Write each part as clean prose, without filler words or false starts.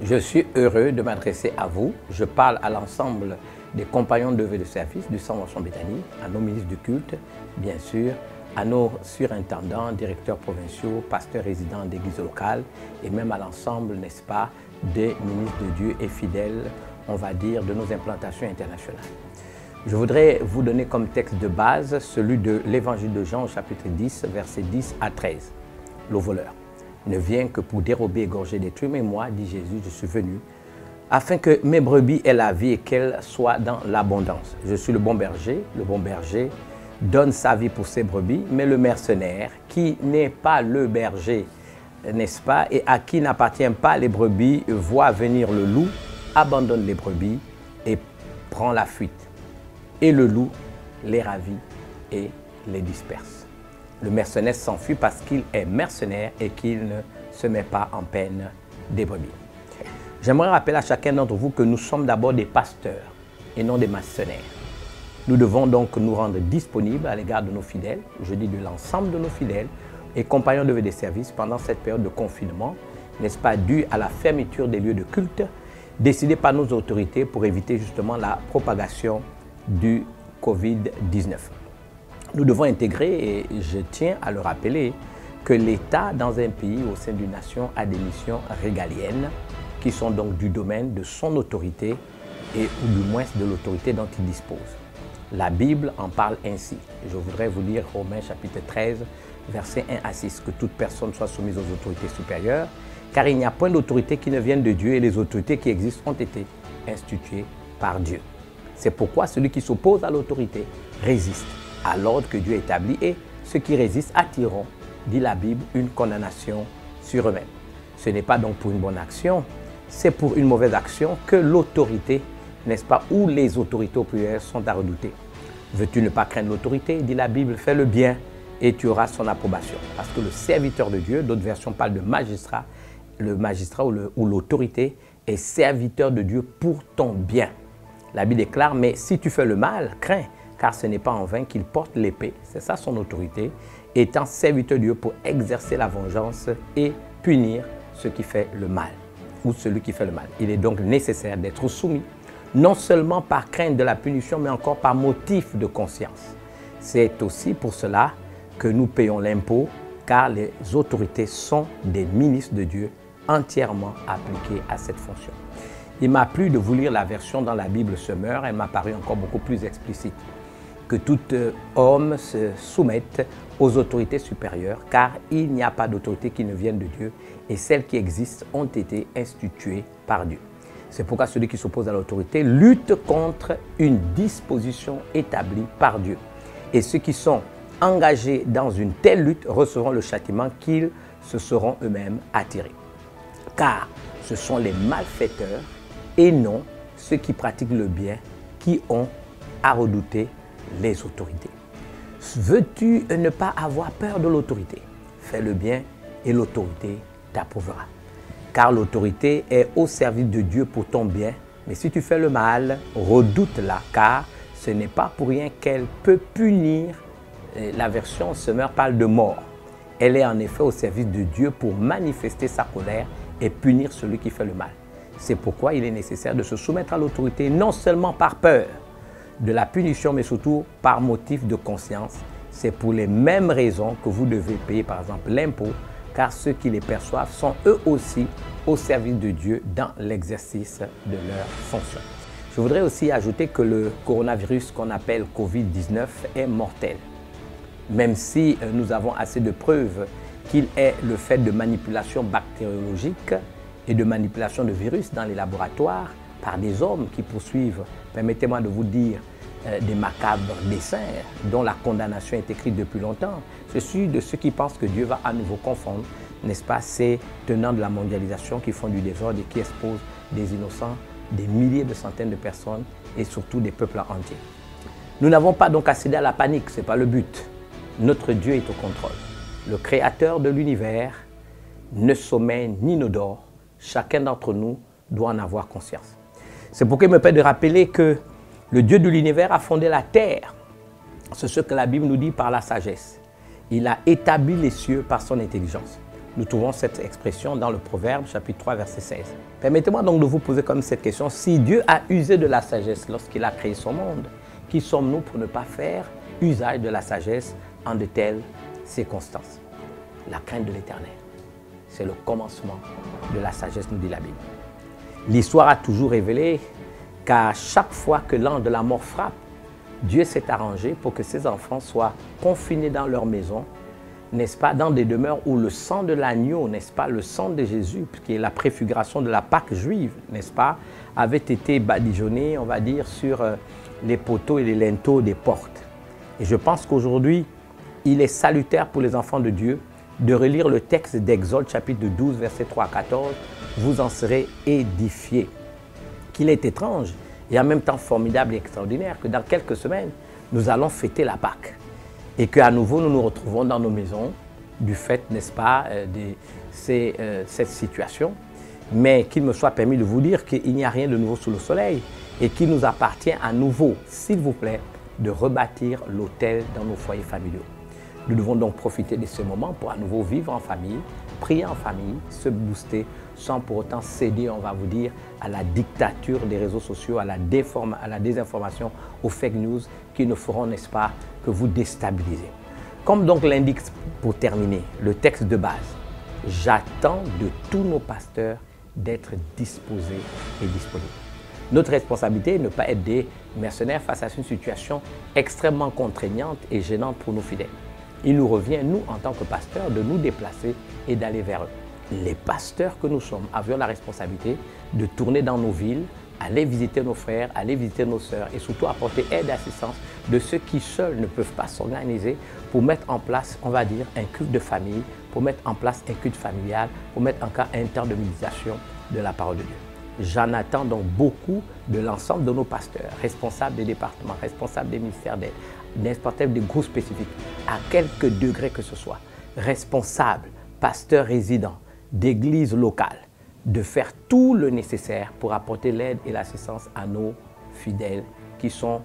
Je suis heureux de m'adresser à vous. Je parle à l'ensemble des compagnons de de service du Centre Moisson Béthanie, à nos ministres du culte, bien sûr, à nos surintendants, directeurs provinciaux, pasteurs résidents d'églises locales et même à l'ensemble, n'est-ce pas, des ministres de Dieu et fidèles, on va dire, de nos implantations internationales. Je voudrais vous donner comme texte de base celui de l'Évangile de Jean au chapitre 10, versets 10 à 13. Le voleur ne vient que pour dérober, égorger, détruire, mais moi, dit Jésus, je suis venu afin que mes brebis aient la vie et qu'elles soient dans l'abondance. Je suis le bon berger donne sa vie pour ses brebis, mais le mercenaire qui n'est pas le berger, n'est-ce pas, et à qui n'appartient pas les brebis, voit venir le loup, abandonne les brebis et prend la fuite. Et le loup les ravit et les disperse. Le mercenaire s'enfuit parce qu'il est mercenaire et qu'il ne se met pas en peine des brebis. J'aimerais rappeler à chacun d'entre vous que nous sommes d'abord des pasteurs et non des mercenaires. Nous devons donc nous rendre disponibles à l'égard de nos fidèles, je dis de l'ensemble de nos fidèles et compagnons de des services pendant cette période de confinement, n'est-ce pas, due à la fermeture des lieux de culte, décidée par nos autorités pour éviter justement la propagation du Covid-19. Nous devons intégrer, et je tiens à le rappeler, que l'État dans un pays au sein d'une nation a des missions régaliennes qui sont donc du domaine de son autorité et ou du moins de l'autorité dont il dispose. La Bible en parle ainsi. Je voudrais vous lire Romains chapitre 13, versets 1 à 6, que toute personne soit soumise aux autorités supérieures, car il n'y a point d'autorité qui ne vienne de Dieu et les autorités qui existent ont été instituées par Dieu. C'est pourquoi celui qui s'oppose à l'autorité résiste à l'ordre que Dieu établit et ceux qui résistent attireront, dit la Bible, une condamnation sur eux-mêmes. Ce n'est pas donc pour une bonne action, c'est pour une mauvaise action que l'autorité, n'est-ce pas, ou les autorités au pluriel sont à redouter. Veux-tu ne pas craindre l'autorité, dit la Bible, fais le bien et tu auras son approbation. Parce que le serviteur de Dieu, d'autres versions parlent de magistrat, le magistrat ou l'autorité est serviteur de Dieu pour ton bien. La Bible déclare, mais si tu fais le mal, crains, car ce n'est pas en vain qu'il porte l'épée, c'est ça son autorité, étant serviteur de Dieu pour exercer la vengeance et punir ce qui fait le mal, ou celui qui fait le mal. Il est donc nécessaire d'être soumis, non seulement par crainte de la punition, mais encore par motif de conscience. C'est aussi pour cela que nous payons l'impôt, car les autorités sont des ministres de Dieu entièrement appliqués à cette fonction. Il m'a plu de vous lire la version dans la Bible Semeur, elle m'a paru encore beaucoup plus explicite. Que tout homme se soumette aux autorités supérieures, car il n'y a pas d'autorité qui ne vienne de Dieu, et celles qui existent ont été instituées par Dieu. C'est pourquoi celui qui s'oppose à l'autorité lutte contre une disposition établie par Dieu. Et ceux qui sont engagés dans une telle lutte recevront le châtiment qu'ils se seront eux-mêmes attirés. Car ce sont les malfaiteurs et non ceux qui pratiquent le bien qui ont à redouter les autorités. Veux-tu ne pas avoir peur de l'autorité? Fais le bien et l'autorité t'approuvera. Car l'autorité est au service de Dieu pour ton bien, mais si tu fais le mal, redoute-la, car ce n'est pas pour rien qu'elle peut punir. La version Semeur parle de mort. Elle est en effet au service de Dieu pour manifester sa colère et punir celui qui fait le mal. C'est pourquoi il est nécessaire de se soumettre à l'autorité, non seulement par peur de la punition, mais surtout par motif de conscience. C'est pour les mêmes raisons que vous devez payer par exemple l'impôt, car ceux qui les perçoivent sont eux aussi au service de Dieu dans l'exercice de leur fonction. Je voudrais aussi ajouter que le coronavirus qu'on appelle Covid-19 est mortel. Même si nous avons assez de preuves qu'il est le fait de manipulation bactériologique et de manipulation de virus dans les laboratoires par des hommes qui poursuivent, permettez-moi de vous dire, des macabres desseins dont la condamnation est écrite depuis longtemps. Je suis de ceux qui pensent que Dieu va à nouveau confondre, n'est-ce pas, ces tenants de la mondialisation qui font du désordre et qui exposent des innocents, des milliers de centaines de personnes et surtout des peuples entiers. Nous n'avons pas donc à céder à la panique, ce n'est pas le but. Notre Dieu est au contrôle. Le créateur de l'univers ne sommeille ni ne dort. Chacun d'entre nous doit en avoir conscience. C'est pourquoi il me plaît de rappeler que le Dieu de l'univers a fondé la terre. C'est ce que la Bible nous dit par la sagesse. Il a établi les cieux par son intelligence. Nous trouvons cette expression dans le Proverbe, chapitre 3, verset 16. Permettez-moi donc de vous poser comme cette question. Si Dieu a usé de la sagesse lorsqu'il a créé son monde, qui sommes-nous pour ne pas faire usage de la sagesse en de telles circonstances? La crainte de l'Éternel, c'est le commencement de la sagesse, nous dit la Bible. L'histoire a toujours révélé qu'à chaque fois que l'ange de la mort frappe, Dieu s'est arrangé pour que ses enfants soient confinés dans leur maison, n'est-ce pas, dans des demeures où le sang de l'agneau, n'est-ce pas, le sang de Jésus, qui est la préfiguration de la Pâque juive, n'est-ce pas, avait été badigeonné, on va dire, sur les poteaux et les linteaux des portes. Et je pense qu'aujourd'hui, il est salutaire pour les enfants de Dieu de relire le texte d'Exode, chapitre 12, versets 3 à 14, « Vous en serez édifiés ». Qu'il est étrange et en même temps formidable et extraordinaire que dans quelques semaines, nous allons fêter la Pâque. Et qu'à nouveau, nous nous retrouvons dans nos maisons du fait, n'est-ce pas, de cette situation. Mais qu'il me soit permis de vous dire qu'il n'y a rien de nouveau sous le soleil et qu'il nous appartient à nouveau, s'il vous plaît, de rebâtir l'autel dans nos foyers familiaux. Nous devons donc profiter de ce moment pour à nouveau vivre en famille, prier en famille, se booster sans pour autant céder, on va vous dire, à la dictature des réseaux sociaux, à la désinformation, aux fake news qui ne feront, n'est-ce pas, que vous déstabiliser. Comme donc l'indique pour terminer le texte de base, j'attends de tous nos pasteurs d'être disposés et disponibles. Notre responsabilité est de ne pas être des mercenaires face à une situation extrêmement contraignante et gênante pour nos fidèles. Il nous revient, nous, en tant que pasteurs, de nous déplacer et d'aller vers eux. Les pasteurs que nous sommes avions la responsabilité de tourner dans nos villes, aller visiter nos frères, aller visiter nos sœurs et surtout apporter aide et assistance de ceux qui seuls ne peuvent pas s'organiser pour mettre en place, on va dire, un culte de famille, pour mettre en place un culte familial, pour mettre en cas un temps de méditation de la parole de Dieu. J'en attends donc beaucoup de l'ensemble de nos pasteurs, responsables des départements, responsables des ministères d'aide, responsables des groupes spécifiques, à quelque degré que ce soit, responsables, pasteurs résidents d'églises locales, de faire tout le nécessaire pour apporter l'aide et l'assistance à nos fidèles qui sont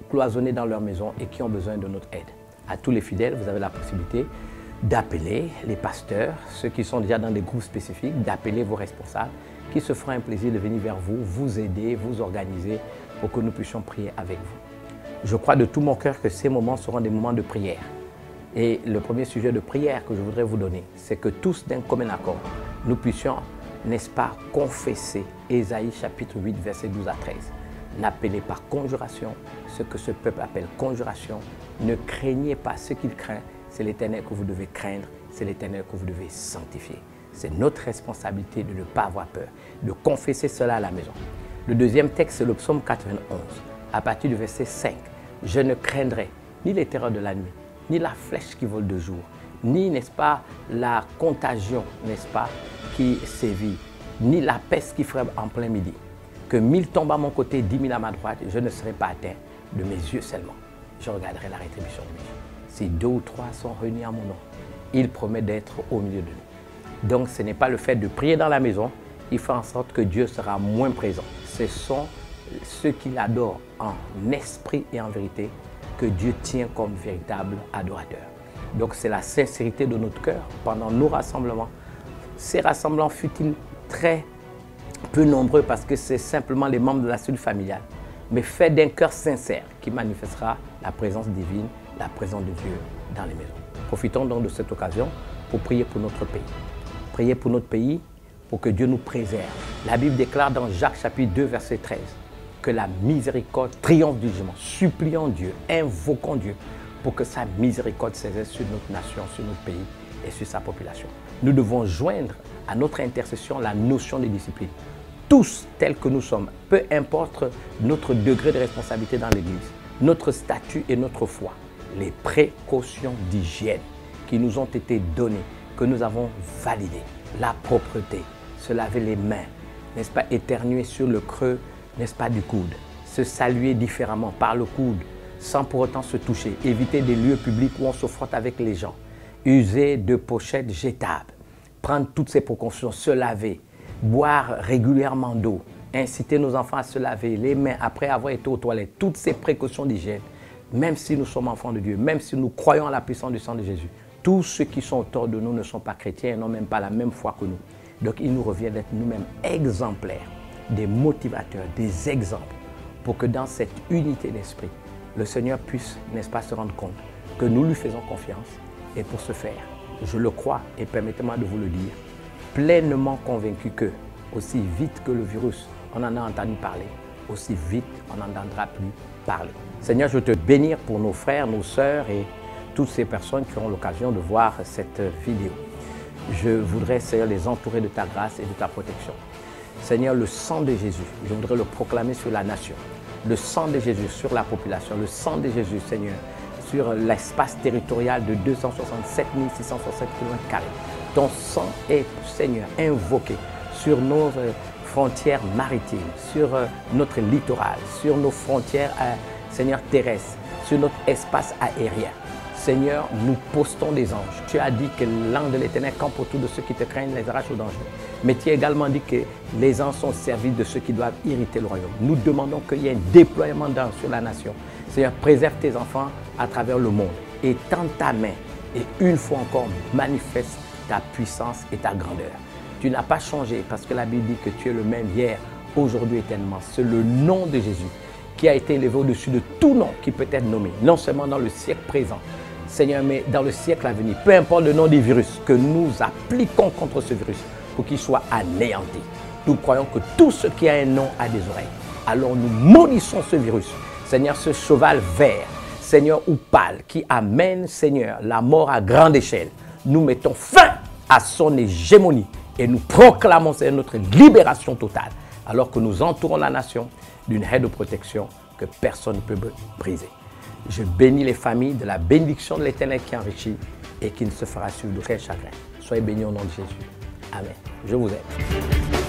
cloisonnés dans leur maison et qui ont besoin de notre aide. À tous les fidèles, vous avez la possibilité d'appeler les pasteurs, ceux qui sont déjà dans des groupes spécifiques, d'appeler vos responsables qui se feront un plaisir de venir vers vous, vous aider, vous organiser pour que nous puissions prier avec vous. Je crois de tout mon cœur que ces moments seront des moments de prière. Et le premier sujet de prière que je voudrais vous donner, c'est que tous d'un commun accord, nous puissions, n'est-ce pas, confesser Ésaïe chapitre 8, verset 12 à 13. N'appelez pas conjuration ce que ce peuple appelle conjuration. Ne craignez pas ce qu'il craint. C'est l'Éternel que vous devez craindre. C'est l'Éternel que vous devez sanctifier. C'est notre responsabilité de ne pas avoir peur, de confesser cela à la maison. Le deuxième texte, c'est le psaume 91, à partir du verset 5. Je ne craindrai ni les terreurs de la nuit, ni la flèche qui vole de jour, ni, n'est-ce pas, la contagion, n'est-ce pas, qui sévit, ni la peste qui frappe en plein midi. Que 1000 tombent à mon côté, 10 000 à ma droite, je ne serai pas atteint de mes yeux seulement. Je regarderai la rétribution de mes yeux. Si 2 ou 3 sont réunis en mon nom, il promet d'être au milieu de nous. Donc ce n'est pas le fait de prier dans la maison qui fait en sorte que Dieu sera moins présent. Ce sont ceux qui l'adorent en esprit et en vérité que Dieu tient comme véritable adorateur. Donc c'est la sincérité de notre cœur pendant nos rassemblements. Ces rassemblements fut-ils très peu nombreux parce que c'est simplement les membres de la cellule familiale, mais fait d'un cœur sincère qui manifestera la présence divine, la présence de Dieu dans les maisons. Profitons donc de cette occasion pour prier pour notre pays. Prier pour notre pays, pour que Dieu nous préserve. La Bible déclare dans Jacques chapitre 2, verset 13, que la miséricorde triomphe du jugement. Supplions Dieu, invoquons Dieu pour que sa miséricorde s'exerce sur notre nation, sur notre pays et sur sa population. Nous devons joindre à notre intercession la notion de discipline. Tous tels que nous sommes, peu importe notre degré de responsabilité dans l'Église, notre statut et notre foi, les précautions d'hygiène qui nous ont été données, que nous avons validées, la propreté, se laver les mains, n'est-ce pas, éternuer sur le creux, n'est-ce pas, du coude, se saluer différemment par le coude, sans pour autant se toucher, éviter des lieux publics où on se frotte avec les gens, user de pochettes jetables, prendre toutes ces précautions, se laver, boire régulièrement d'eau, inciter nos enfants à se laver les mains après avoir été aux toilettes, toutes ces précautions d'hygiène, même si nous sommes enfants de Dieu, même si nous croyons à la puissance du sang de Jésus, Tous ceux qui sont autour de nous ne sont pas chrétiens et n'ont même pas la même foi que nous. Donc il nous revient d'être nous-mêmes exemplaires, des motivateurs, des exemples, pour que dans cette unité d'esprit, le Seigneur puisse, n'est-ce pas, se rendre compte que nous lui faisons confiance. Et pour ce faire, je le crois, et permettez-moi de vous le dire, pleinement convaincu que, aussi vite que le virus, on en a entendu parler, aussi vite on n'entendra plus parler. Seigneur, je te bénis pour nos frères, nos sœurs et toutes ces personnes qui auront l'occasion de voir cette vidéo. Je voudrais, Seigneur, les entourer de ta grâce et de ta protection. Seigneur, le sang de Jésus, je voudrais le proclamer sur la nation. Le sang de Jésus sur la population, le sang de Jésus, Seigneur, sur l'espace territorial de 267 667 km². Ton sang est, Seigneur, invoqué sur nos frontières maritimes, sur notre littoral, sur nos frontières, Seigneur, terrestres, sur notre espace aérien. Seigneur, nous postons des anges. Tu as dit que l'ange de l'Éternel campe autour de ceux qui te craignent, les arrache au danger. Mais tu as également dit que les anges sont servis de ceux qui doivent irriter le royaume. Nous demandons qu'il y ait un déploiement d'anges sur la nation. Seigneur, préserve tes enfants à travers le monde. Et tends ta main et une fois encore manifeste ta puissance et ta grandeur. Tu n'as pas changé parce que la Bible dit que tu es le même hier, aujourd'hui, éternellement. C'est le nom de Jésus qui a été élevé au-dessus de tout nom qui peut être nommé, non seulement dans le siècle présent, Seigneur, mais dans le siècle à venir, peu importe le nom du virus, que nous appliquons contre ce virus pour qu'il soit anéanti. Nous croyons que tout ce qui a un nom a des oreilles. Alors nous maudissons ce virus. Seigneur, ce cheval vert, Seigneur, ou pâle, qui amène, Seigneur, la mort à grande échelle. Nous mettons fin à son hégémonie et nous proclamons, Seigneur, notre libération totale, alors que nous entourons la nation d'une haie de protection que personne ne peut briser. Je bénis les familles de la bénédiction de l'Éternel qui enrichit et qui ne se fera suivre de aucun chagrin. Soyez bénis au nom de Jésus. Amen. Je vous aime.